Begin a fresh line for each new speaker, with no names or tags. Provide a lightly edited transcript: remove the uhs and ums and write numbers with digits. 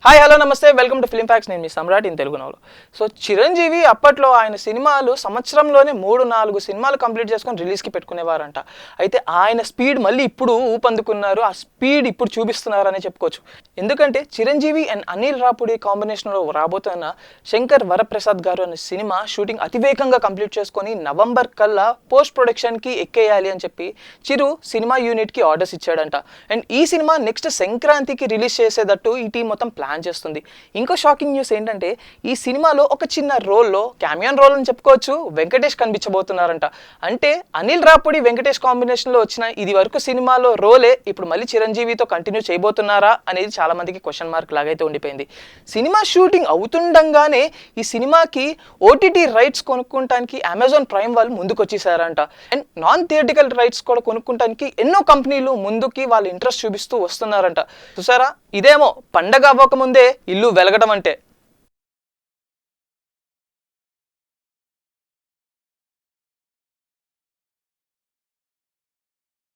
Hi hello నమస్తే welcome to film fax. నేను మీ సమ్రాట్ in Telugu నవలో. So Chiranjeevi అప్పట్లో ఆయన సినిమాలు సంవత్సరంలోనే 3-4 సినిమాలు కంప్లీట్ చేసుకొని రిలీజ్కి పెట్టుకునేవారంట. అయితే ఆయన స్పీడ్ మళ్ళీ ఇప్పుడు ఊపందుకున్నారు. ఆ స్పీడ్ ఇప్పుడు చూపిస్తున్నారని చెప్పుకోవచ్చు. ఎందుకంటే చిరంజీవి అండ్ అనిల్ రాపుడి కాంబినేషన్లో రాబోతున్న శంకర్ వరప్రసాద్ గారు అనే సినిమా షూటింగ్ అతివేగంగా కంప్లీట్ చేసుకొని నవంబర్ కల్లా పోస్ట్ ప్రొడక్షన్కి ఎక్కేయాలి అని చెప్పి చిరు సినిమా యూనిట్కి ఆర్డర్స్ ఇచ్చాడంట. అండ్ ఈ సినిమా నెక్స్ట్ సంక్రాంతికి రిలీజ్ చేసేటట్టు ఈ టీం మొత్తం ప్లాన్ చేస్తుంది. ఇంకో షాకింగ్ న్యూస్ ఏంటంటే ఈ సినిమాలో ఒక చిన్న రోల్లో క్యామియన్ రోల్ అని చెప్పుకోవచ్చు వెంకటేష్ కనిపించబోతున్నారంట. అంటే అనిల్ రాపుడి వెంకటేష్ కాంబినేషన్లో వచ్చిన ఇది వరకు సినిమాలో రోలే ఇప్పుడు మళ్ళీ చిరంజీవితో కంటిన్యూ చేయబోతున్నారా అనేది చాలా మందికి క్వశ్చన్ మార్క్ లాగైతే ఉండిపోయింది. సినిమా షూటింగ్ అవుతుండగానే ఈ సినిమాకి ఓటీటీ రైట్స్ కొనుక్కోవడానికి అమెజాన్ ప్రైమ్ వాళ్ళు ముందుకు వచ్చేసారంట. అండ్ నాన్ థియేటికల్ రైట్స్ కూడా కొనుక్కోవడానికి ఎన్నో కంపెనీలు ముందుకి వాళ్ళు ఇంట్రెస్ట్ చూపిస్తూ వస్తున్నారంట. చూసారా, ఇదేమో పండగ అవ్వకముందే ఇల్లు వెలగడం అంటే.